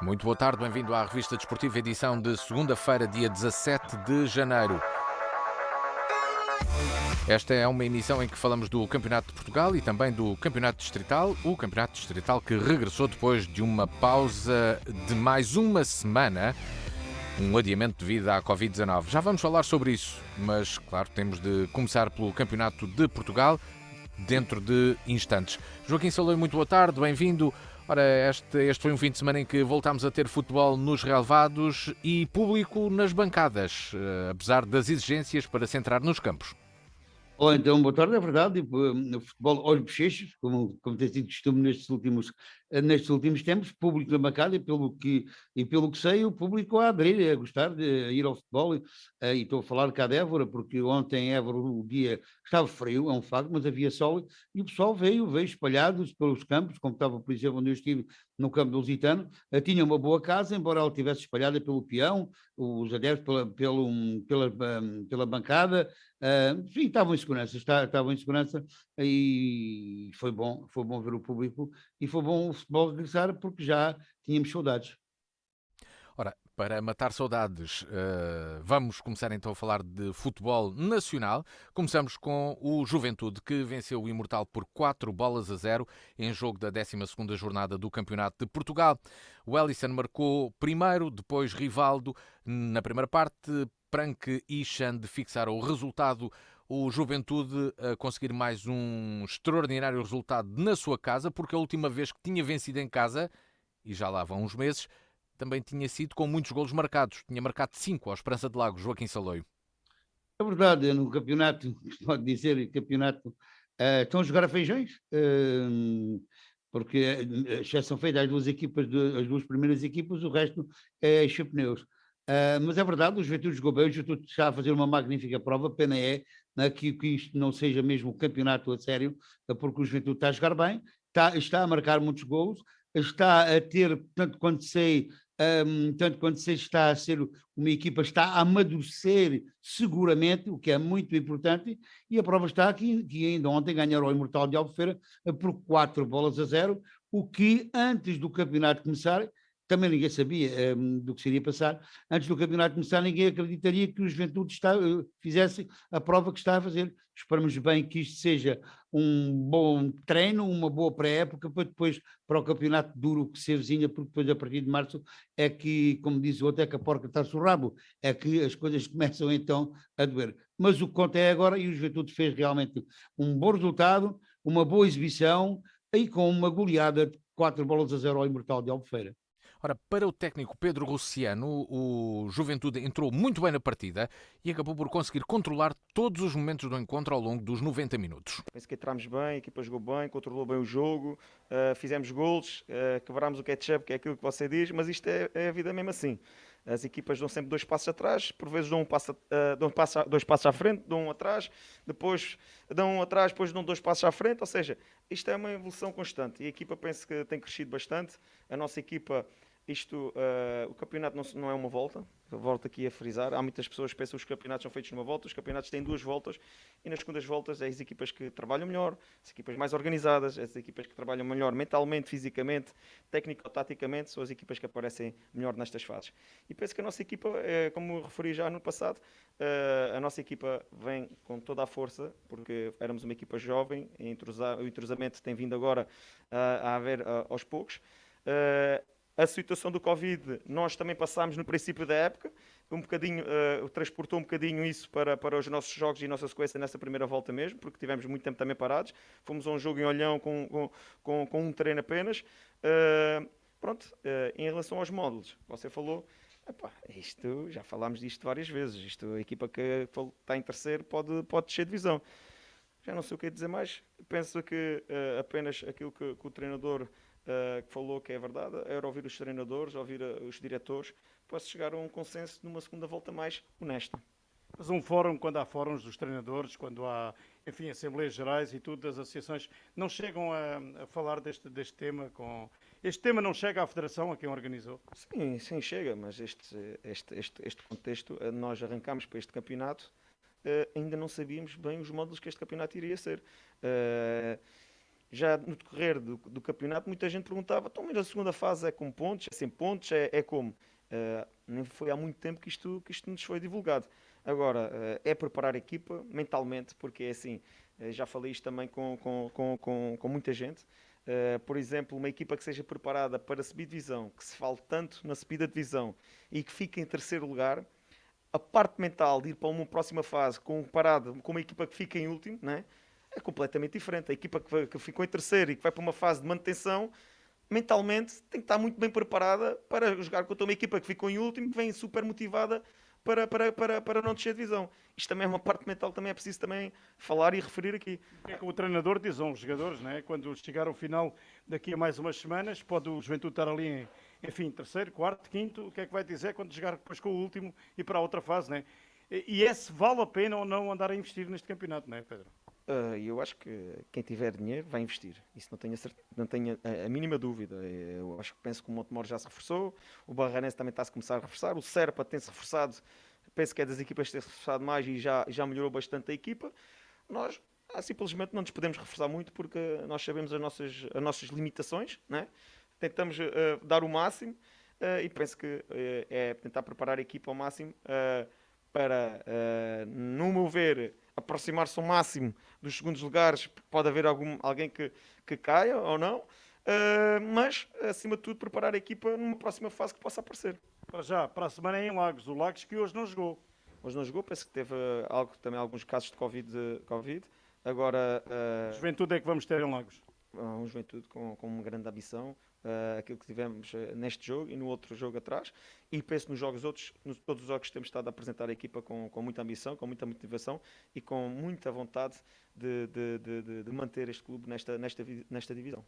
Muito boa tarde, bem-vindo à Revista Desportiva, edição de segunda-feira, dia 17 de janeiro. Esta é uma emissão em que falamos do Campeonato de Portugal e também do Campeonato Distrital, o Campeonato Distrital que regressou depois de uma pausa de mais uma semana, um adiamento devido à Covid-19. Já vamos falar sobre isso, mas claro, temos de começar pelo Campeonato de Portugal dentro de instantes. Joaquim Saloio, muito boa tarde, bem-vindo. Ora, este foi um fim de semana em que voltámos a ter futebol nos relevados e público nas bancadas, apesar das exigências para se entrar nos campos. Olá, então, boa tarde, é verdade, no futebol aos bochechos, como tem sido costume nestes últimos tempos, público na bancada, e pelo que sei, o público a aderir, a gostar de ir ao futebol, e estou a falar cá de Évora, porque ontem em Évora o dia estava frio, é um facto, mas havia sol, e o pessoal veio espalhados pelos campos, como estava, por exemplo, onde eu estive, no campo do Lusitano, tinha uma boa casa, embora ela estivesse espalhada pelo peão, os adeptos pela bancada. Sim, estavam em segurança e foi bom ver o público e foi bom o futebol regressar porque já tínhamos saudades. Ora, para matar saudades, vamos começar então a falar de futebol nacional. Começamos com o Juventude, que venceu o Imortal por 4-0 em jogo da 12ª jornada do Campeonato de Portugal. O Ellison marcou primeiro, depois Rivaldo. Na primeira parte, Prank e Xande fixaram o resultado. O Juventude a conseguir mais um extraordinário resultado na sua casa, porque a última vez que tinha vencido em casa, e já lá vão uns meses, também tinha sido com muitos golos marcados. Tinha marcado 5 ao Esperança de Lagos, Joaquim Saloio. É verdade, no campeonato, pode dizer, campeonato, estão a jogar a feijões, porque exceção feita às duas equipas, as duas primeiras equipas, o resto é chapneus. Mas é verdade, o Juventude jogou bem, o Juventude está a fazer uma magnífica prova, pena é, né, que isto não seja mesmo o campeonato a sério, porque o Juventude está a jogar bem, está a marcar muitos golos, está a ter, tanto quanto sei, está a ser uma equipa, está a amadurecer seguramente, o que é muito importante, e a prova está aqui, que ainda ontem ganharam o Imortal de Albufeira por 4-0, o que antes do campeonato começar, também ninguém sabia do que seria passar, antes do campeonato começar ninguém acreditaria que o Juventude fizesse a prova que está a fazer. Esperamos bem que isto seja um bom treino, uma boa pré-época, para depois, para o campeonato duro que se avizinha, porque depois a partir de março é que, como diz o outro, é que a porca está-se o rabo, é que as coisas começam então a doer. Mas o que conta é agora, e o Juventude fez realmente um bom resultado, uma boa exibição, e com uma goleada de 4-0 ao Imortal de Albufeira. Ora, para o técnico Pedro Rossiano, o Juventude entrou muito bem na partida e acabou por conseguir controlar todos os momentos do encontro ao longo dos 90 minutos. Penso que entramos bem, a equipa jogou bem, controlou bem o jogo, fizemos gols, quebrámos o ketchup, que é aquilo que você diz, mas isto é a vida mesmo assim. As equipas dão sempre dois passos atrás, por vezes dois passos à frente, dão um atrás, depois dão um atrás, depois dão dois passos à frente, ou seja, isto é uma evolução constante e a equipa penso que tem crescido bastante. A nossa equipa, o campeonato não é uma volta, volto aqui a frisar. Há muitas pessoas que pensam que os campeonatos são feitos numa volta, os campeonatos têm duas voltas e nas segundas voltas é as equipas que trabalham melhor, as equipas mais organizadas, as equipas que trabalham melhor mentalmente, fisicamente, técnico-taticamente, são as equipas que aparecem melhor nestas fases. E penso que a nossa equipa, como referi já no passado, a nossa equipa vem com toda a força, porque éramos uma equipa jovem, o entrosamento tem vindo agora a haver aos poucos. A situação do Covid, nós também passámos no princípio da época, um bocadinho, transportou um bocadinho isso para os nossos jogos e nossa sequência nessa primeira volta mesmo, porque tivemos muito tempo também parados. Fomos a um jogo em Olhão com um treino apenas. Pronto, em relação aos módulos, você falou, epá, isto, já falámos disto várias vezes, isto, a equipa que está em terceiro pode descer divisão. Já não sei o que dizer mais, penso que apenas aquilo que o treinador que falou que é verdade, era ouvir os treinadores, ouvir os diretores, para se chegar a um consenso numa segunda volta mais honesta. Mas um fórum, quando há fóruns dos treinadores, quando há, enfim, assembleias gerais e tudo, das associações, não chegam a falar deste tema com... Este tema não chega à Federação, a quem organizou? Sim, sim, chega, mas este contexto, nós arrancámos para este campeonato, ainda não sabíamos bem os módulos que este campeonato iria ser. já no decorrer do campeonato, muita gente perguntava, então, mas a segunda fase é com pontos, é sem pontos, é como? Nem foi há muito tempo que isto nos foi divulgado. Agora, é preparar a equipa mentalmente, porque é assim, já falei isto também com muita gente. Por exemplo, uma equipa que seja preparada para subir divisão, que se fale tanto na subida de divisão e que fique em terceiro lugar, a parte mental de ir para uma próxima fase comparado com uma equipa que fica em último, né, é completamente diferente. A equipa que ficou em terceiro e que vai para uma fase de manutenção, mentalmente tem que estar muito bem preparada para jogar contra uma equipa que ficou em último, que vem super motivada para não descer de divisão. Isto também é uma parte mental que também é preciso também falar e referir aqui. O que é que o treinador diz aos jogadores, né? Quando chegar ao final daqui a mais umas semanas, pode o Juventude estar ali enfim, terceiro, quarto, quinto, o que é que vai dizer quando chegar depois com o último e para a outra fase, né? E é se vale a pena ou não andar a investir neste campeonato, não é, Pedro? Eu acho que quem tiver dinheiro vai investir. Isso não tenho a mínima dúvida. Eu acho que penso que o Montemor já se reforçou, o Barreirense também está a começar a reforçar, o Serpa tem-se reforçado, penso que é das equipas que tem-se reforçado mais e já melhorou bastante a equipa. Nós simplesmente não nos podemos reforçar muito porque nós sabemos as nossas limitações, né? Tentamos dar o máximo e penso que é tentar preparar a equipa ao máximo para, no meu ver, aproximar-se ao máximo dos segundos lugares. Pode haver alguém que caia ou não, mas acima de tudo preparar a equipa numa próxima fase que possa aparecer. Para já, para a semana é em Lagos, o Lagos que hoje não jogou. Hoje não jogou, penso que teve também alguns casos de Covid. Agora, Juventude é que vamos ter em Lagos. um Juventude com uma grande ambição, aquilo que tivemos neste jogo e no outro jogo atrás, e penso nos jogos outros, todos os jogos que temos estado a apresentar a equipa com muita ambição, com muita motivação e com muita vontade de manter este clube nesta divisão.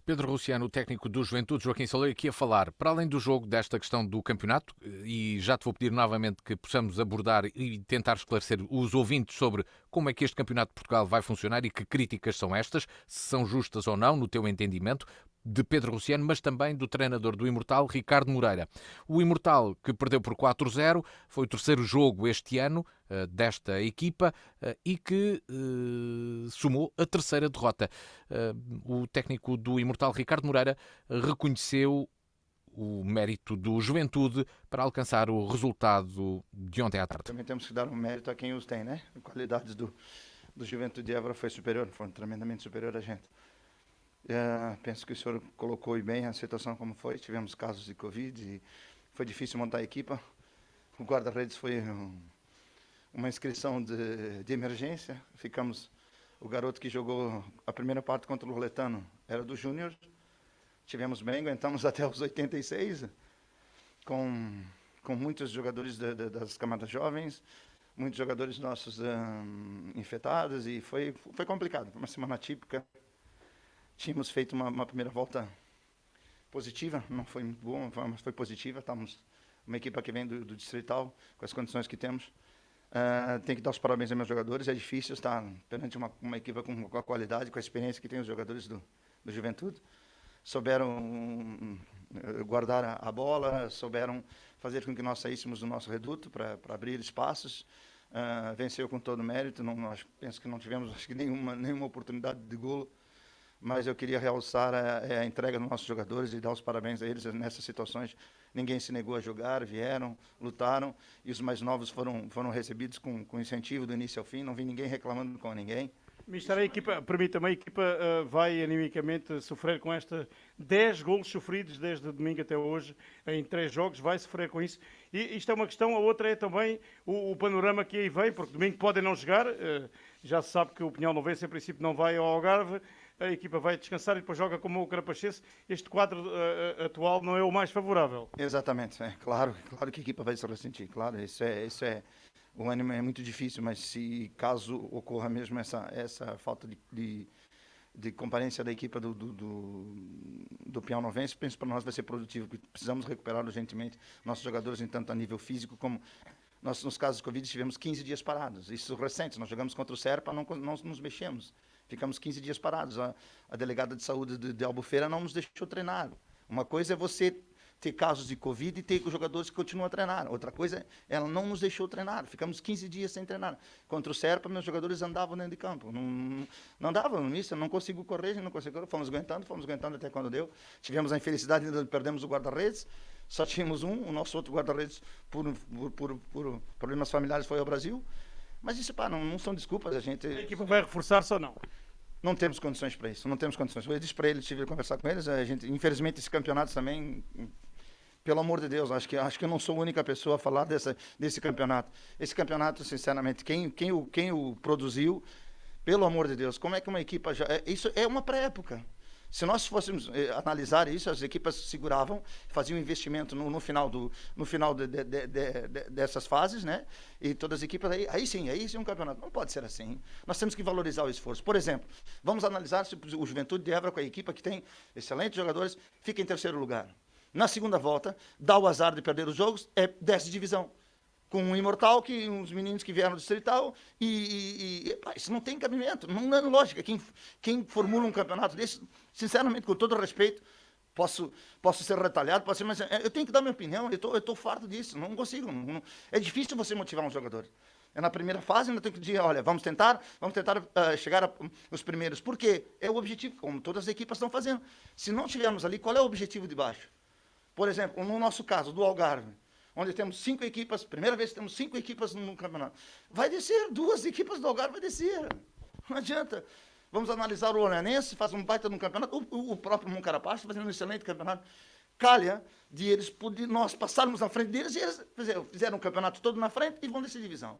Pedro Luciano, o técnico do Juventude, Joaquim Saleiro, aqui a falar, para além do jogo, desta questão do campeonato, e já te vou pedir novamente que possamos abordar e tentar esclarecer os ouvintes sobre como é que este campeonato de Portugal vai funcionar e que críticas são estas, se são justas ou não, no teu entendimento, de Pedro Luciano, mas também do treinador do Imortal, Ricardo Moreira. O Imortal, que perdeu por 4-0, foi o terceiro jogo este ano desta equipa e que somou a terceira derrota. O técnico do Imortal, Ricardo Moreira, reconheceu o mérito do Juventude para alcançar o resultado de ontem à tarde. Também temos que dar um mérito a quem os tem, né? A qualidade do Juventude de Évora foi tremendamente superior a gente. Penso que o senhor colocou bem a situação como foi. Tivemos casos de Covid e foi difícil montar a equipa. O guarda-redes foi uma inscrição de emergência. O garoto que jogou a primeira parte contra o Roletano era do Júnior. Tivemos bem, aguentamos até os 86, com muitos jogadores das camadas jovens, muitos jogadores nossos infectados, e foi complicado. Foi uma semana típica. Tínhamos feito uma primeira volta positiva, não foi muito boa, mas foi positiva. Estamos uma equipa que vem do Distrital, com as condições que temos. Tem que dar os parabéns aos meus jogadores. É difícil estar perante uma equipa com a qualidade, com a experiência que tem os jogadores do Juventude. Souberam guardar a bola, souberam fazer com que nós saíssemos do nosso reduto para abrir espaços. Venceu com todo mérito. Penso que não tivemos nenhuma oportunidade de golo. Mas eu queria realçar a entrega dos nossos jogadores e dar os parabéns a eles nessas situações. Ninguém se negou a jogar, vieram, lutaram, e os mais novos foram recebidos com incentivo do início ao fim. Não vi ninguém reclamando com ninguém. Mister, permita-me, a equipa vai animicamente sofrer com 10 golos sofridos desde domingo até hoje, em 3 jogos, vai sofrer com isso. E isto é uma questão, a outra é também o panorama que aí vem, porque domingo podem não jogar, já se sabe que o Pinhal Novense, em princípio, não vai ao Algarve, a equipa vai descansar e depois joga como o Carapachese. Este quadro atual não é o mais favorável. Exatamente, claro que a equipa vai se ressentir, claro, isso é o ânimo é muito difícil, mas se caso ocorra mesmo essa falta de comparência da equipa do Pinhal Novense, penso para nós vai ser produtivo, porque precisamos recuperar urgentemente nossos jogadores, tanto a nível físico como nós, nos casos de Covid, tivemos 15 dias parados. Isso recente, nós jogamos contra o Serpa, não nos mexemos. Ficamos 15 dias parados. A delegada de saúde de Albufeira não nos deixou treinar. Uma coisa é você ter casos de Covid e ter jogadores que continuam a treinar. Outra coisa, ela não nos deixou treinar. Ficamos 15 dias sem treinar. Contra o Serpa, meus jogadores andavam dentro de campo. Não davam, nisso, não consigo correr, não consigo correr. Fomos aguentando até quando deu. Tivemos a infelicidade de perdemos o guarda-redes. Só tínhamos o nosso outro guarda-redes, por problemas familiares, foi ao Brasil. Mas isso, pá, não são desculpas. A equipa vai reforçar-se ou não? Não temos condições para isso, não temos condições. Eu disse para eles, tive que conversar com eles. Infelizmente, esse campeonato também, pelo amor de Deus, acho que eu não sou a única pessoa a falar desse campeonato. Esse campeonato, sinceramente, quem o produziu, pelo amor de Deus, como é que uma equipa já. Isso é uma pré-época. Se nós fôssemos analisar isso, as equipas seguravam, faziam investimento no final dessas fases, né? E todas as equipas, aí sim um campeonato. Não pode ser assim. Nós temos que valorizar o esforço. Por exemplo, vamos analisar se o Juventude de Évora, com a equipa que tem excelentes jogadores, fica em terceiro lugar. Na segunda volta, dá o azar de perder os jogos, desce divisão. Com um Imortal, que uns meninos que vieram do Distrital, pá, isso não tem cabimento, não é lógica. Quem formula um campeonato desse, sinceramente, com todo respeito, posso ser retalhado, mas eu tenho que dar minha opinião, eu estou farto disso, não consigo. É difícil você motivar um jogador. Na primeira fase, ainda tenho que dizer, olha, vamos tentar chegar aos primeiros. Por quê? É o objetivo, como todas as equipas estão fazendo. Se não tivermos ali, qual é o objetivo de baixo? Por exemplo, no nosso caso, do Algarve, onde temos 5 equipas, primeira vez que temos 5 equipas no campeonato. Vai descer, 2 equipas do Algarve vai descer. Não adianta. Vamos analisar o Olhanense, faz um baita no campeonato, o próprio Moncarapaz fazendo um excelente campeonato. Calha de nós passarmos na frente deles e eles fizeram o campeonato todo na frente e vão descer divisão.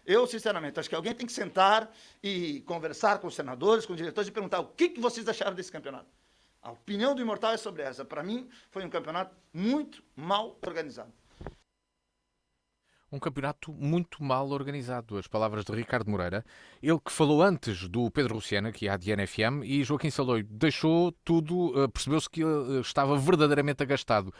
Eu, sinceramente, acho que alguém tem que sentar e conversar com os senadores, com os diretores e perguntar o que vocês acharam desse campeonato. A opinião do Imortal é sobre essa. Para mim, foi um campeonato muito mal organizado. Um campeonato muito mal organizado. As palavras de Ricardo Moreira, ele que falou antes do Pedro Luciano, aqui à DNFM, e Joaquim Saloio deixou tudo, percebeu-se que ele estava verdadeiramente agastado.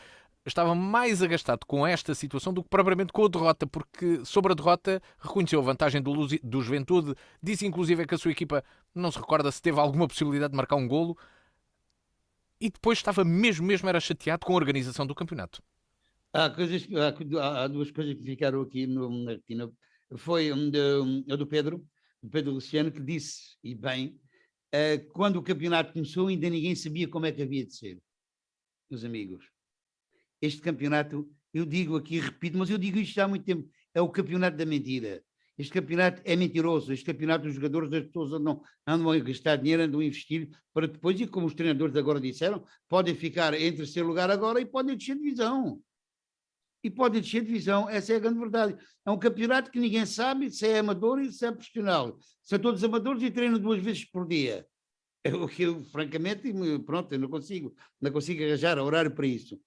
Estava mais agastado com esta situação do que propriamente com a derrota, porque sobre a derrota reconheceu a vantagem do Juventude, disse inclusive que a sua equipa não se recorda se teve alguma possibilidade de marcar um golo, e depois estava mesmo era chateado com a organização do campeonato. Há duas coisas que ficaram aqui na retina. Foi a do Pedro Luciano, que disse, e bem, quando o campeonato começou ainda ninguém sabia como é que havia de ser. Meus amigos, este campeonato, eu digo aqui, repito, mas eu digo isto já há muito tempo, é o campeonato da mentira. Este campeonato é mentiroso, este campeonato dos jogadores, das pessoas andam a gastar dinheiro, andam a investir, para depois, e como os treinadores agora disseram, podem ficar em terceiro lugar agora e podem descer divisão. Essa é a grande verdade. É um campeonato que ninguém sabe se é amador e se é profissional. São todos amadores e treinam 2 vezes por dia. O que eu, francamente, pronto, eu não consigo arranjar horário para isso.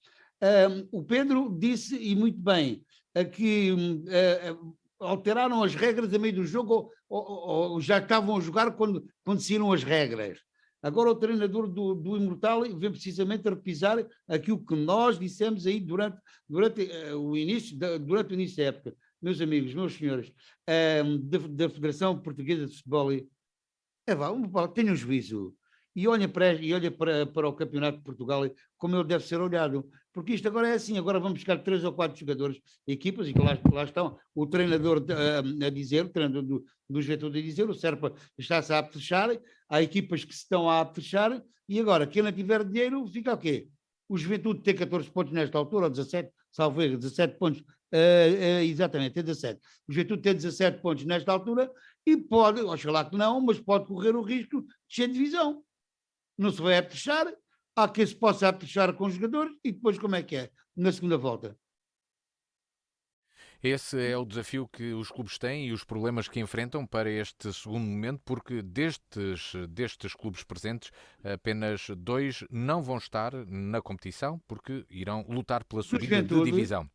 O Pedro disse, e muito bem, que alteraram as regras a meio do jogo ou já estavam a jogar quando saíram as regras. Agora o treinador do Imortal vem precisamente a repisar aquilo que nós dissemos aí durante o início da época. Meus amigos, meus senhores, da Federação Portuguesa de Futebol, tenham juízo e olhem para o Campeonato de Portugal como ele deve ser olhado, porque isto agora é assim, agora vamos buscar 3 ou 4 jogadores, equipas, e que lá estão, o treinador a dizer, o treinador do Juventude a dizer, o Serpa está-se a apetrechar, há equipas que se estão a apetrechar, e agora, quem não tiver dinheiro, fica o quê? O Juventude tem 14 pontos nesta altura, ou 17, salvo erro, 17 pontos, exatamente, tem 17. O Juventude tem 17 pontos nesta altura, e pode, oxalá que não, mas pode correr o risco de descer divisão. Não se vai apetrechar, há quem se possa apetrechar com os jogadores, e depois como é que é? Na segunda volta. Esse é o desafio que os clubes têm e os problemas que enfrentam para este segundo momento, porque destes clubes presentes, apenas 2 não vão estar na competição, porque irão lutar pela subida de divisão.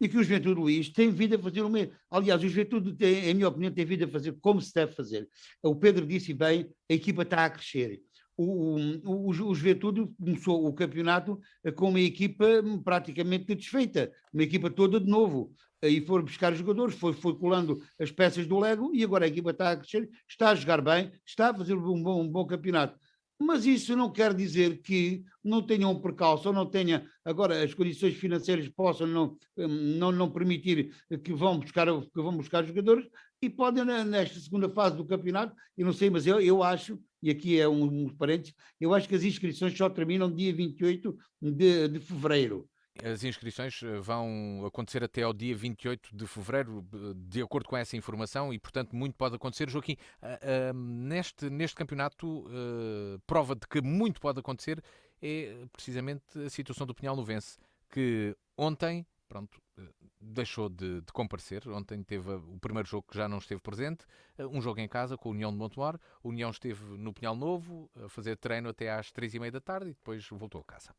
E que o Juventude, Luís, tem vindo a fazer o mesmo. Aliás, o Juventude, em minha opinião, tem vindo a fazer como se deve fazer. O Pedro disse bem, a equipa está a crescer. O Juventude começou o campeonato com uma equipa praticamente desfeita, uma equipa toda de novo, e foram buscar os jogadores, foi colando as peças do Lego, e agora a equipa está a crescer, está a jogar bem, está a fazer um bom campeonato. Mas isso não quer dizer que não tenham um percalço ou não tenha agora as condições financeiras possam não permitir que vão buscar jogadores e podem nesta segunda fase do campeonato, eu não sei, mas eu acho, e aqui é um parênteses, eu acho que as inscrições só terminam dia 28 de fevereiro. As inscrições vão acontecer até ao dia 28 de fevereiro, de acordo com essa informação, e, portanto, muito pode acontecer. Joaquim, neste campeonato, prova de que muito pode acontecer é precisamente a situação do Pinhal-Novense, que ontem, pronto, deixou de comparecer. Ontem teve o primeiro jogo que já não esteve presente, um jogo em casa com a União de Montemor. A União esteve no Pinhal Novo a fazer treino até às 3h30 da tarde e depois voltou a casa.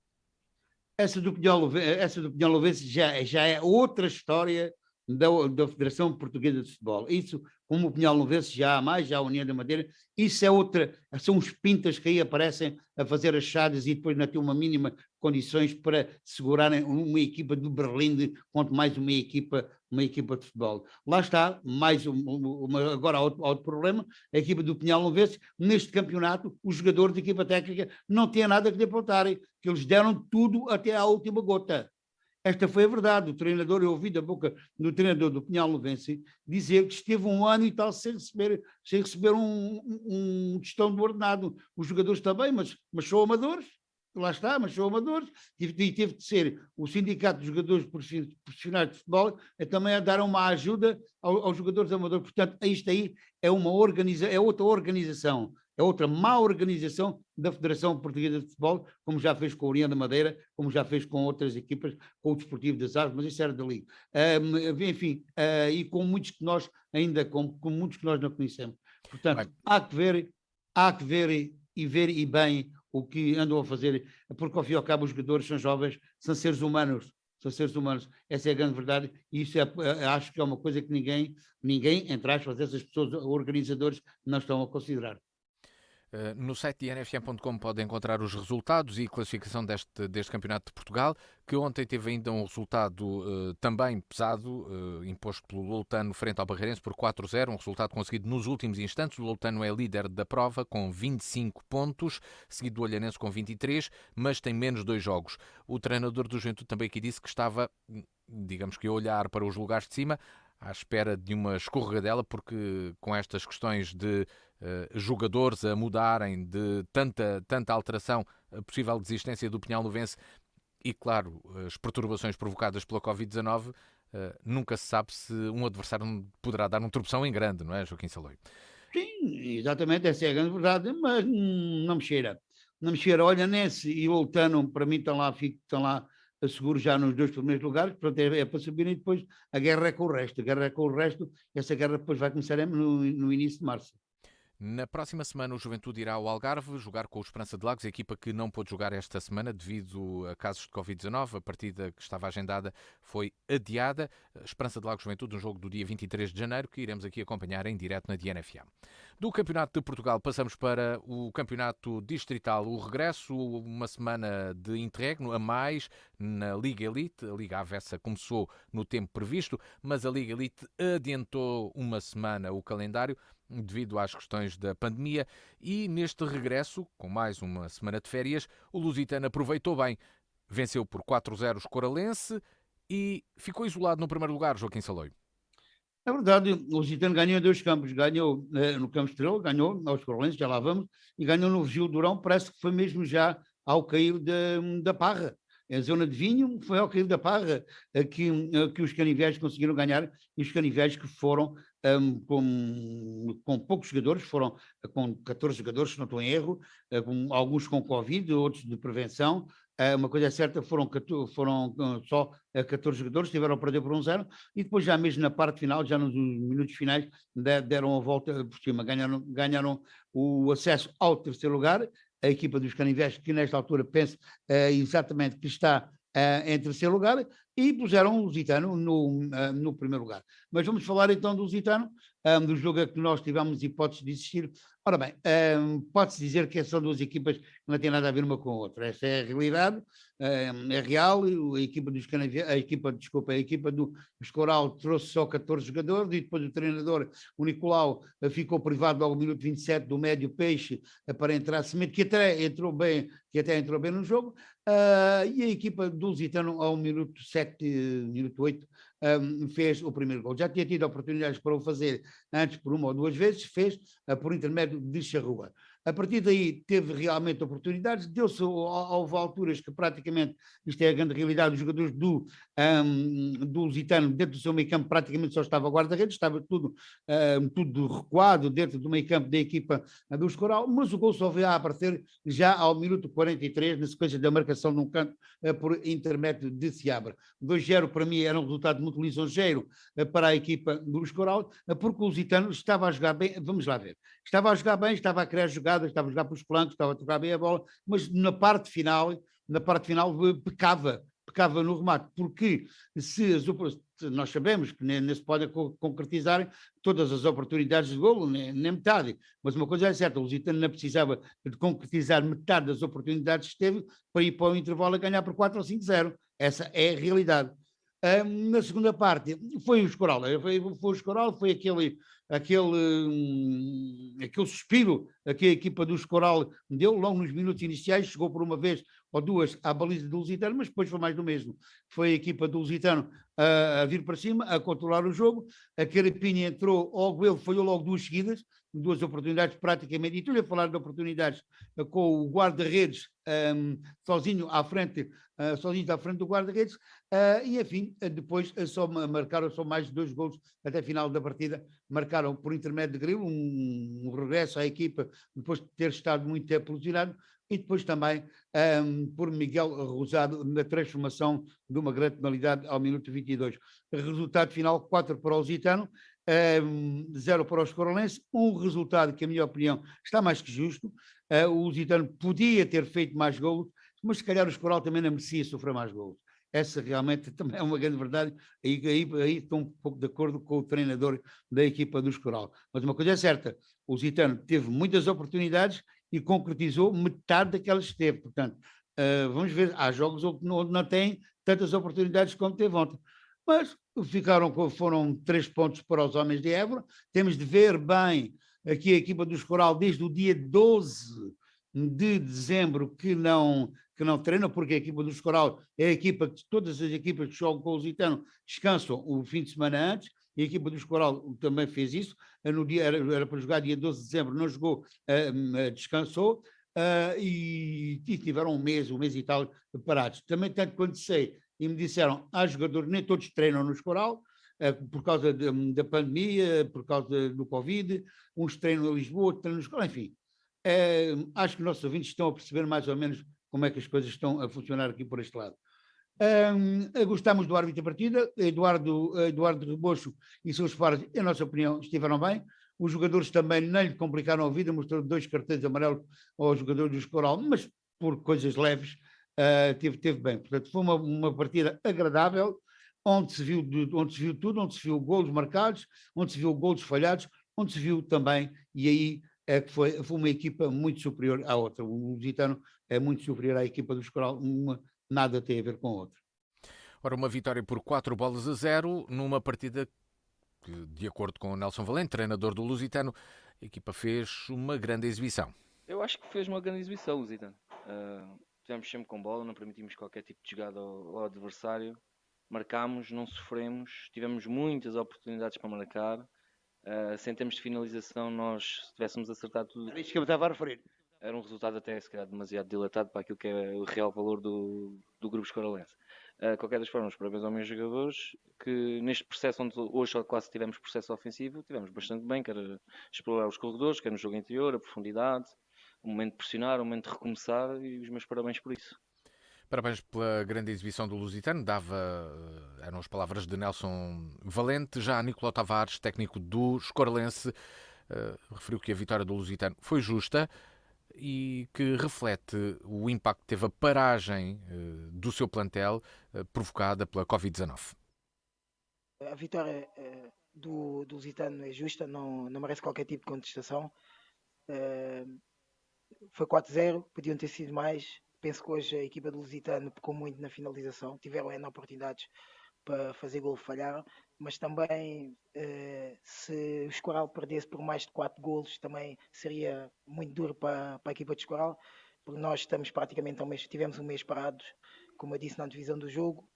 Essa do Pinhal-Novense já é outra história da Federação Portuguesa de Futebol. Isso, como o Pinhal-Novense já há mais, já a União da Madeira, isso é outra, são os pintas que aí aparecem a fazer achadas e depois não ter uma mínima condições para segurarem uma equipa do Berlim, quanto mais uma equipa de futebol. Lá está, agora há outro problema, a equipa do Pinhal-Novense, neste campeonato, os jogadores da equipa técnica não têm nada que lhe apontarem, que eles deram tudo até à última gota. Esta foi a verdade. O treinador, eu ouvi da boca do treinador do Pinhal-Novense dizer que esteve um ano e tal sem receber um gestão do ordenado. Os jogadores também, mas são amadores. Lá está, mas são amadores. E teve de ser o sindicato de jogadores profissionais de futebol também a dar uma ajuda aos jogadores amadores. Portanto, isto aí é outra organização. É outra má organização da Federação Portuguesa de Futebol, como já fez com a União da Madeira, como já fez com outras equipas, com o Desportivo das Aves, mas isso era da Liga. Enfim, e com muitos que nós ainda, com muitos que nós não conhecemos. Portanto, há que ver e bem o que andam a fazer, porque ao fim e ao cabo os jogadores são jovens, são seres humanos. Essa é a grande verdade, e isso acho que é uma coisa que ninguém, entre aspas, essas pessoas, organizadores, não estão a considerar. No site de nfm.com pode encontrar os resultados e classificação deste Campeonato de Portugal, que ontem teve ainda um resultado também pesado, imposto pelo Loutano frente ao Barreirense por 4-0, um resultado conseguido nos últimos instantes. O Loutano é líder da prova com 25 pontos, seguido do Olhanense com 23, mas tem menos 2 jogos. O treinador do Juventude também aqui disse que estava, digamos que a olhar para os lugares de cima, à espera de uma escorregadela, porque com estas questões de jogadores a mudarem, de tanta alteração, a possível desistência do Pinhal-Novense e, claro, as perturbações provocadas pela Covid-19, nunca se sabe se um adversário poderá dar um tropeção em grande, não é, Joaquim Saloio? Sim, exatamente, essa é a grande verdade, mas não me cheira. Não me cheira. Olhanense e Loutano, para mim, estão lá seguros já nos 2 primeiros lugares, portanto é para subir e depois a guerra é com o resto. Essa guerra depois vai começar no início de março. Na próxima semana o Juventude irá ao Algarve jogar com o Esperança de Lagos, a equipa que não pôde jogar esta semana devido a casos de Covid-19. A partida que estava agendada foi adiada. Esperança de Lagos Juventude, um jogo do dia 23 de janeiro, que iremos aqui acompanhar em direto na DNFM. Do Campeonato de Portugal passamos para o Campeonato Distrital. O regresso, uma semana de interregno a mais na Liga Elite. A Liga Avessa começou no tempo previsto, mas a Liga Elite adiantou uma semana o calendário devido às questões da pandemia, e neste regresso, com mais uma semana de férias, o Lusitano aproveitou bem. Venceu por 4-0 o Escoralense e ficou isolado no primeiro lugar, Joaquim Saloio. É verdade, o Lusitano ganhou em 2 campos, ganhou no Campo Estrela, ganhou aos Escoralense, já lá vamos, e ganhou no Gil Durão, parece que foi mesmo já ao cair da Parra. A zona de Vinho foi ao cair da Parra que os caniveses conseguiram ganhar, e os caniveses que foram com poucos jogadores, foram com 14 jogadores, se não estou em erro, alguns com Covid, outros de prevenção. Uma coisa é certa, foram só 14 jogadores, tiveram a perder por 1-0, e depois já mesmo na parte final, já nos minutos finais, deram a volta por cima, ganharam o acesso ao terceiro lugar. A equipa dos caniveses, que nesta altura penso exatamente que está em terceiro lugar, e puseram o Lusitano no primeiro lugar. Mas vamos falar então do Lusitano, do jogo a que nós tivemos hipótese de assistir Ora bem, pode-se dizer que são duas equipas que não têm nada a ver uma com a outra. Esta é a realidade, é real. A equipa do Escoral trouxe só 14 jogadores e depois o treinador, o Nicolau, ficou privado ao minuto 27 do médio Peixe para entrar Semedo, que até entrou bem no jogo. E a equipa do Lusitano, ao minuto 7, minuto 8, fez o primeiro gol. Já tinha tido oportunidades para o fazer antes por uma ou duas vezes, fez por intermédio de Charrua. A partir daí teve realmente oportunidades, houve alturas que praticamente, isto é a grande realidade, os jogadores do Lusitano, dentro do seu meio campo, praticamente só estava guarda-redes, estava tudo recuado dentro do meio campo da equipa do Escoral, mas o gol só veio a aparecer já ao minuto 43, na sequência da marcação de um canto por intermédio de Seabra. 2-0 para mim era um resultado muito lisonjeiro para a equipa do Escoral, porque o Lusitano estava a jogar bem, vamos lá ver, estava a jogar bem, estava a criar jogadas, estava a jogar pelos flancos, estava a tocar bem a bola, mas na parte final pecava no remate, porque nós sabemos que nem se podem concretizar todas as oportunidades de golo, nem metade, mas uma coisa é certa, o Lusitano não precisava de concretizar metade das oportunidades que teve para ir para o intervalo a ganhar por 4 ou 5-0, essa é a realidade. Na segunda parte foi o Escoral, foi aquele suspiro que a equipa do Escoral deu logo nos minutos iniciais, chegou por uma vez ou duas à baliza do Lusitano, mas depois foi mais do mesmo. Foi a equipa do Lusitano a vir para cima, a controlar o jogo, a Carapinha entrou, ele falhou logo duas seguidas, duas oportunidades praticamente, e estou-lhe a falar de oportunidades com o guarda-redes sozinho à frente do guarda-redes, e enfim, depois marcaram só mais 2 golos até a final da partida, marcaram por intermédio de Grilo, um regresso à equipa depois de ter estado muito tempo lesionado, e depois também por Miguel Rosado na transformação de uma grande penalidade ao minuto 22. Resultado final, 4 para o Lusitano, 0 para o Escorolense, um resultado que, a minha opinião, está mais que justo. O Lusitano podia ter feito mais golos, mas se calhar o Escoral também não merecia sofrer mais golos. Essa realmente também é uma grande verdade, aí estou um pouco de acordo com o treinador da equipa do Escoral. Mas uma coisa é certa, o Lusitano teve muitas oportunidades e concretizou metade daquelas que teve. Portanto, vamos ver, há jogos onde não tem tantas oportunidades como teve ontem. Mas foram 3 pontos para os homens de Évora. Temos de ver bem aqui a equipa do Escoral desde o dia 12 de dezembro que não treina, porque a equipa do Escoral é a equipa que todas as equipas que jogam com o Lusitano descansam o fim de semana antes, e a equipa do Escoral também fez isso, era para jogar dia 12 de dezembro, não jogou, descansou, e tiveram um mês e tal parados. Também, tanto quanto sei, e me disseram, há jogadores, nem todos treinam no Escoral, por causa da pandemia, por causa do Covid, uns treinam em Lisboa, outros treinam no Escoral, enfim. Acho que os nossos ouvintes estão a perceber mais ou menos como é que as coisas estão a funcionar aqui por este lado. Gostamos do árbitro da partida, Eduardo Rebocho e seus pares, em nossa opinião, estiveram bem. Os jogadores também não lhe complicaram a vida, mostrou 2 cartões amarelos aos jogadores do Escoral, mas por coisas leves, teve bem. Portanto, foi uma partida agradável, onde se viu tudo, onde se viu golos marcados, onde se viu golos falhados, onde se viu também, e aí é que foi uma equipa muito superior à outra. O Lusitano é muito superior à equipa do Escoral, nada tem a ver com a outra. Ora, uma vitória por 4-0 numa partida que, de acordo com o Nelson Valente, treinador do Lusitano, a equipa fez uma grande exibição. Eu acho que fez uma grande exibição, Lusitano. Tivemos sempre com bola, não permitimos qualquer tipo de jogada ao adversário. Marcámos, não sofremos, tivemos muitas oportunidades para marcar. Sem termos de finalização, nós, se tivéssemos acertado tudo, Era isso que eu estava a referir. era um resultado até, se calhar, demasiado dilatado para aquilo que é o real valor do grupo escoralense. Qualquer das formas, parabéns aos meus jogadores, que neste processo, onde hoje só quase tivemos processo ofensivo, tivemos bastante bem, quer explorar os corredores, quer no jogo interior, a profundidade, o momento de pressionar, o momento de recomeçar, e os meus parabéns por isso. Parabéns pela grande exibição do Lusitano, eram as palavras de Nelson Valente. Já Nicolau Tavares, técnico do Escoralense, referiu que a vitória do Lusitano foi justa e que reflete o impacto que teve a paragem do seu plantel provocada pela Covid-19. A vitória do Lusitano é justa, não merece qualquer tipo de contestação. Foi 4-0, podiam ter sido mais. Penso que hoje a equipa do Lusitano pecou muito na finalização, tiveram N oportunidades para fazer gol, falharam, mas também se o Escoral perdesse por mais de 4 golos também seria muito duro para a equipa de Escoral, porque nós estamos praticamente ao mês, tivemos um mês parados, como eu disse na divisão do jogo.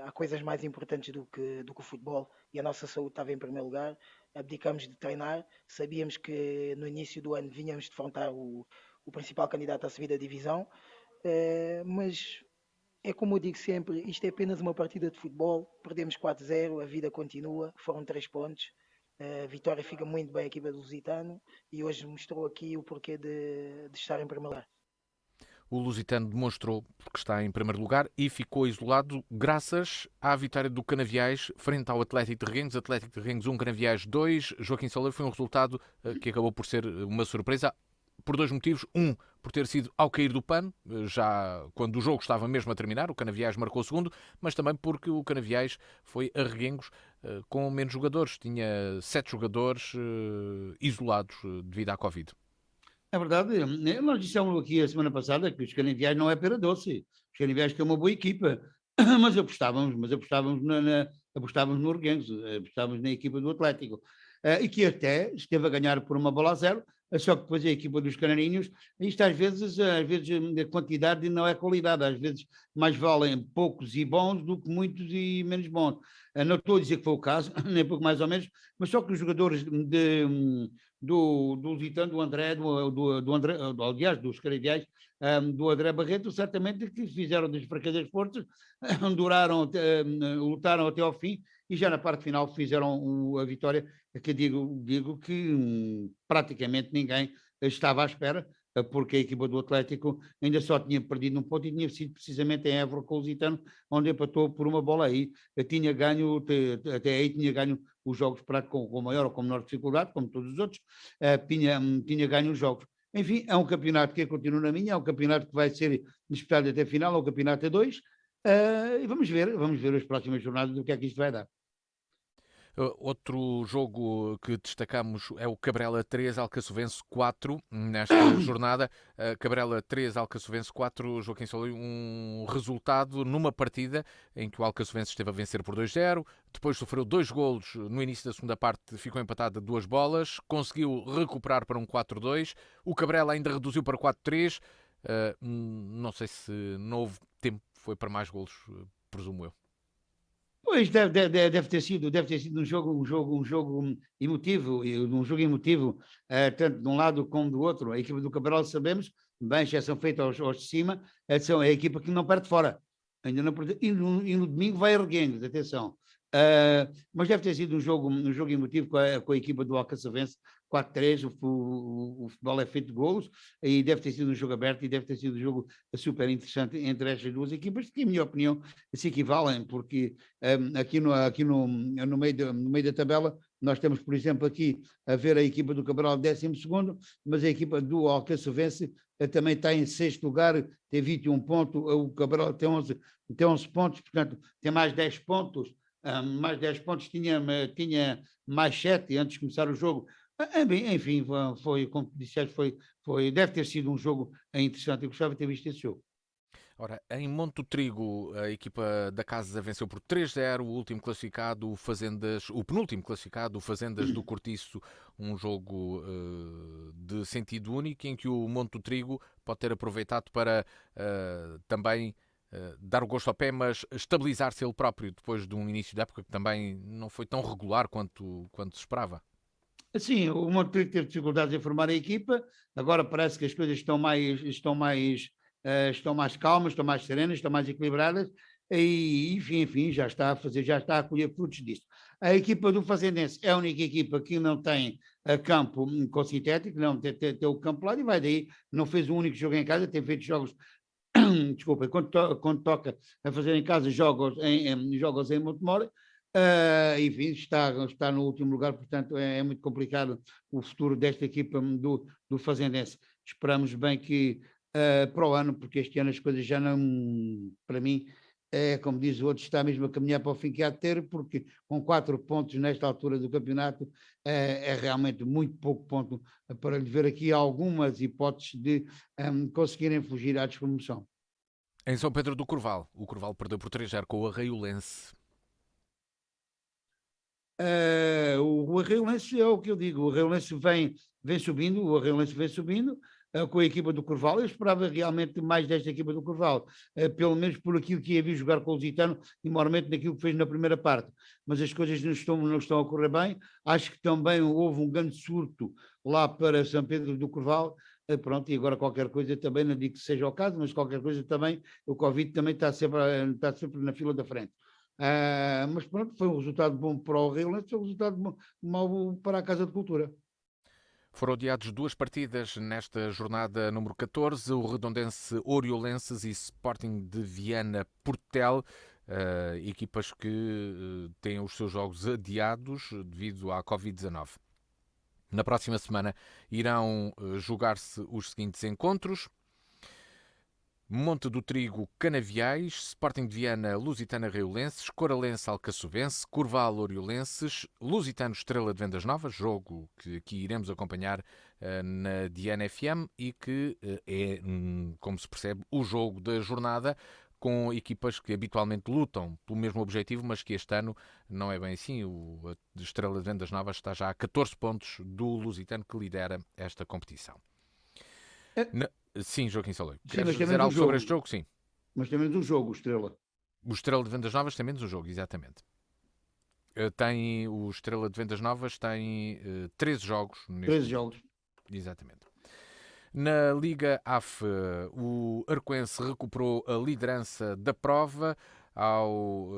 Há coisas mais importantes do que o futebol e a nossa saúde estava em primeiro lugar. Abdicamos de treinar, sabíamos que no início do ano vinhamos defrontar o principal candidato à subida da divisão, mas é como eu digo sempre, isto é apenas uma partida de futebol, perdemos 4-0, a vida continua, foram 3 pontos, a vitória fica muito bem a equipa do Lusitano e hoje mostrou aqui o porquê de estar em primeiro lugar. O Lusitano demonstrou porque está em primeiro lugar e ficou isolado graças à vitória do Canaviais frente ao Atlético de Reguengos. Atlético de Reguengos 1, Canaviais 2. Joaquim Soler, foi um resultado que acabou por ser uma surpresa por 2 motivos. Um, por ter sido ao cair do pano, já quando o jogo estava mesmo a terminar, o Canaviais marcou o segundo, mas também porque o Canaviais foi a Reguengos com menos jogadores. Tinha 7 jogadores isolados devido à Covid. É verdade, nós dissemos aqui a semana passada que os Canaviais não é pera doce, os Canaviais têm uma boa equipa, mas apostávamos apostávamos no Orguense, apostávamos na equipa do Atlético, e que até esteve a ganhar por 1-0, só que depois a equipa dos Canarinhos, isto às vezes a quantidade não é qualidade, às vezes mais valem poucos e bons do que muitos e menos bons. Não estou a dizer que foi o caso, nem pouco mais ou menos, mas só que os jogadores do Lusitano, do André, do André, aliás, dos Canaviais, do André Barreto, certamente que fizeram das fraquezas forças, lutaram até ao fim e já na parte final fizeram a vitória, que digo que praticamente ninguém estava à espera, porque a equipa do Atlético ainda só tinha perdido um ponto e tinha sido precisamente em Évora com o Lusitano, onde empatou por uma bola aí. Tinha ganho, até aí tinha ganho os jogos com maior ou com menor dificuldade, como todos os outros, tinha ganho os jogos. Enfim, é um campeonato que continua na minha, é um campeonato que vai ser disputado até a final, é um campeonato a 2, e vamos ver as próximas jornadas do que é que isto vai dar. Outro jogo que destacamos é o Cabrela 3, Alcaçovense 4, nesta jornada. Cabrela 3, Alcaçovense 4, Joaquim Soler, um resultado numa partida em que o Alcaçovense esteve a vencer por 2-0, depois sofreu 2 golos no início da segunda parte, ficou empatado a 2 bolas, conseguiu recuperar para um 4-2, o Cabrela ainda reduziu para 4-3, não sei se não houve tempo, foi para mais golos, presumo eu. Pois deve ter sido um jogo emotivo, tanto de um lado como do outro. A equipa do Cabral, sabemos, bem, exceção feita aos de cima, é a equipa que não perde fora. Ainda não perde, e no domingo vai a Reguengos, atenção. Mas deve ter sido um jogo emotivo com a equipa do Alcaçovense, 4-3, o futebol é feito de golos, e deve ter sido um jogo aberto e deve ter sido um jogo super interessante entre estas duas equipas, que, em minha opinião, se equivalem, porque aqui no meio da tabela, nós temos, por exemplo, aqui a ver a equipa do Cabral 12º, mas a equipa do Alcaçovense também está em 6º lugar, tem 21 pontos, o Cabral tem 11 pontos, portanto, tem mais 10 pontos, tinha mais 7 antes de começar o jogo. Enfim, foi, como disseste, deve ter sido um jogo interessante. Eu gostava de ter visto esse jogo. Ora, em Monte Trigo, a equipa da Casa venceu por 3-0, o último classificado, o penúltimo classificado, o Fazendas do Cortiço, um jogo de sentido único, em que o Monte Trigo pode ter aproveitado para também dar o gosto ao pé, mas estabilizar-se ele próprio depois de um início de época que também não foi tão regular quanto se esperava. Sim, o Monte Trigo teve dificuldades em formar a equipa, agora parece que as coisas estão mais calmas, estão mais serenas, estão mais equilibradas, e enfim, já está a colher frutos disso. A equipa do Fazendense é a única equipa que não tem campo com sintético, não tem o campo lá, e vai daí, não fez um único jogo em casa, tem feito jogos, desculpa, quando toca a fazer em casa jogos em Montemor, enfim, está no último lugar, portanto é muito complicado o futuro desta equipa do Fazendense. Esperamos bem que para o ano, porque este ano as coisas já não, para mim, como diz o outro, está mesmo a caminhar para o fim que há de ter, porque com 4 pontos nesta altura do campeonato é realmente muito pouco ponto para lhe ver aqui algumas hipóteses de conseguirem fugir à despromoção. Em São Pedro do Corval, o Corval perdeu por 3-0 com o Arraiolense. O Arraiolense é o que eu digo, o Arraiolense vem subindo, com a equipa do Corval. Eu esperava realmente mais desta equipa do Corval, pelo menos por aquilo que ia vir jogar com o Lusitano e moralmente naquilo que fez na primeira parte, mas as coisas não estão a correr bem. Acho que também houve um grande surto lá para São Pedro do Corval. Pronto, e agora qualquer coisa também, não digo que seja o caso, mas qualquer coisa também, o Covid também está sempre na fila da frente. Mas pronto, foi um resultado bom para o Arraiolense, foi um resultado mau para a Casa de Cultura. Foram adiados 2 partidas nesta jornada número 14, o Redondense Oriolenses e Sporting de Viana Portel, equipas que têm os seus jogos adiados devido à Covid-19. Na próxima semana irão jogar-se os seguintes encontros: Monte do Trigo, Canaviais, Sporting de Viana, Lusitana Arraiolenses, Coralense Alcaçovense, Corval Oriolenses, Lusitano Estrela de Vendas Novas, jogo que aqui iremos acompanhar na Diana FM e que é, como se percebe, o jogo da jornada, com equipas que habitualmente lutam pelo mesmo objetivo, mas que este ano não é bem assim. O Estrela de Vendas Novas está já a 14 pontos do Lusitano, que lidera esta competição. Sim, Joaquim Saloio. Queres dizer algo sobre este jogo? Sim. Mas tem menos um jogo, o Estrela. O Estrela de Vendas Novas tem menos um jogo, exatamente. O Estrela de Vendas Novas tem 13 jogos. 13 jogos. Exatamente. Na Liga AF, o Arcoense recuperou a liderança da prova ao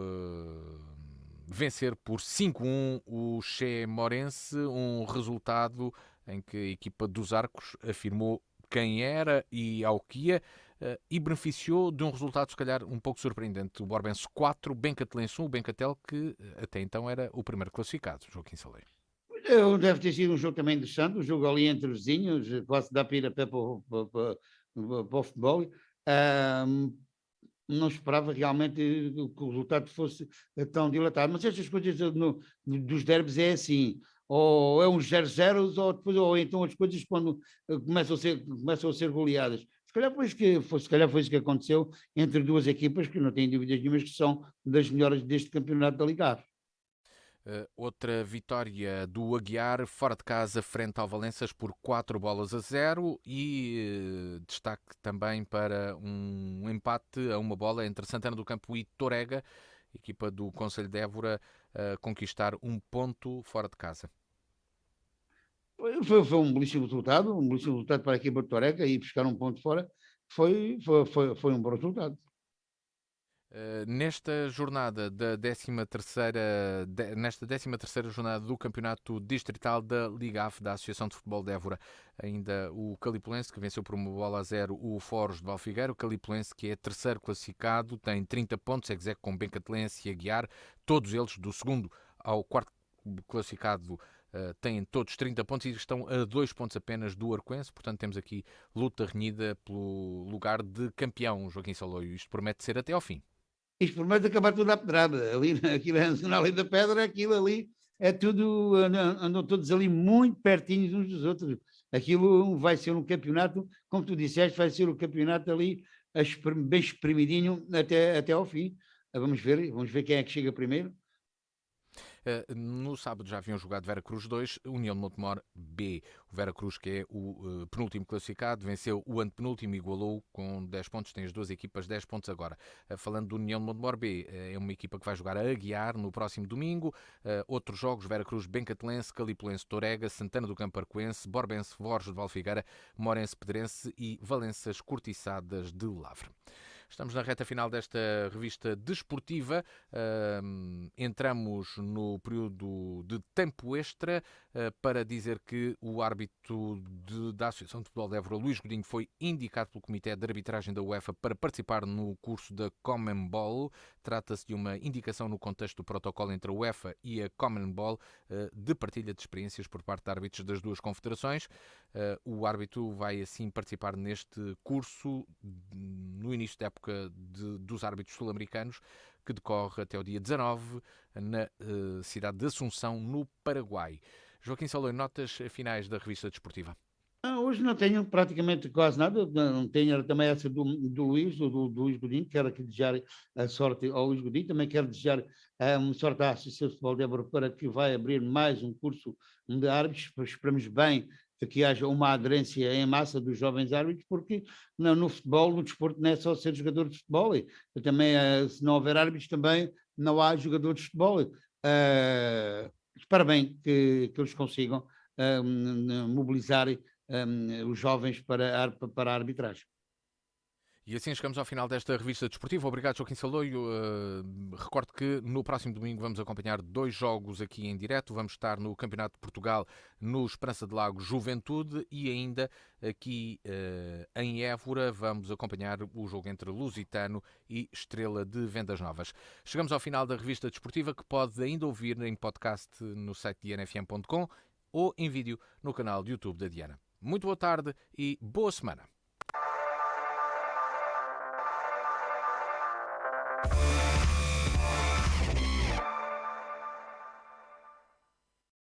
vencer por 5-1 o Che Morense, um resultado em que a equipa dos Arcos afirmou quem era e ao que ia, e beneficiou de um resultado se calhar um pouco surpreendente. O Borbense 4, Bencatelense 1, o Bencatel que até então era o primeiro classificado, Joaquim Saleiro. Deve ter sido um jogo também interessante, um jogo ali entre vizinhos, quase dá para ir a pé para o futebol. Não esperava realmente que o resultado fosse tão dilatado, mas estas coisas dos derbys é assim, ou é uns 0-0 ou então as coisas quando começam a ser goleadas. Se calhar foi isso que aconteceu entre duas equipas que não têm dúvidas nenhumas que são das melhores deste campeonato da Liga AF. Outra vitória do Aguiar, fora de casa, frente ao Valenças por 4-0 e destaque também para um empate a uma bola entre Santana do Campo e Torega, equipa do Concelho de Évora, a conquistar um ponto fora de casa. Foi um belíssimo resultado para a equipa de Torega, e buscar um ponto fora foi um bom resultado. Nesta jornada da 13ª, nesta 13ª jornada do Campeonato Distrital da Liga AF da Associação de Futebol de Évora, ainda o Calipulense, que venceu por 1-0 o Foros de Valfigueira. O Calipulense, que é terceiro classificado, tem 30 pontos, exegue com Bencatelense e Aguiar, todos eles do segundo ao quarto classificado. Têm todos 30 pontos e estão a 2 pontos apenas do Arcoense, portanto temos aqui luta renhida pelo lugar de campeão, Joaquim Saloio. Isto promete ser até ao fim. Isto promete acabar tudo à pedrada. Aquilo é na Lei da Pedra, aquilo ali é tudo, andam todos ali muito pertinhos uns dos outros. Aquilo vai ser um campeonato, como tu disseste, vai ser um campeonato ali bem espremidinho até ao fim. Vamos ver quem é que chega primeiro. No sábado já haviam jogado Vera Cruz 2, União de Montemor B. O Vera Cruz, que é o penúltimo classificado, venceu o antepenúltimo e igualou com 10 pontos. Tem as duas equipas 10 pontos agora. Falando do União de Montemor B, é uma equipa que vai jogar a Aguiar no próximo domingo. Outros jogos: Vera Cruz, Bencatelense, Calipulense, Torega, Santana do Campo Arcoense, Borbense, Forges de Valfigueira, Morense Pedrense e Valenças Cortiçadas de Lavre. Estamos na reta final desta revista desportiva. Entramos no período de tempo extra para dizer que o árbitro da Associação de Futebol de Évora, Luís Godinho, foi indicado pelo Comitê de Arbitragem da UEFA para participar no curso da CONMEBOL. Trata-se de uma indicação no contexto do protocolo entre a UEFA e a CONMEBOL de partilha de experiências por parte de árbitros das duas confederações. O árbitro vai assim participar neste curso no no início da época dos árbitros sul-americanos, que decorre até o dia 19 na cidade de Assunção, no Paraguai. Joaquim Saloio, notas finais da revista desportiva. Hoje não tenho praticamente quase nada, não tenho também essa do Luís, do Luís Godinho, quero aqui desejar a sorte ao Luís Godinho, também quero desejar sorte à Associação de Futebol de Évora para que vai abrir mais um curso de árbitros, esperamos bem que haja uma aderência em massa dos jovens árbitros, porque no futebol, no desporto, não é só ser jogador de futebol, e também se não houver árbitros também não há jogadores de futebol. Espero bem que eles consigam mobilizar os jovens para a arbitragem. E assim chegamos ao final desta revista desportiva. Obrigado, Joaquim Saloio. Recordo que no próximo domingo vamos acompanhar 2 jogos aqui em direto. Vamos estar no Campeonato de Portugal, no Esperança de Lago Juventude, e ainda aqui em Évora vamos acompanhar o jogo entre Lusitano e Estrela de Vendas Novas. Chegamos ao final da revista desportiva, que pode ainda ouvir em podcast no site dianafm.com ou em vídeo no canal de YouTube da Diana. Muito boa tarde e boa semana.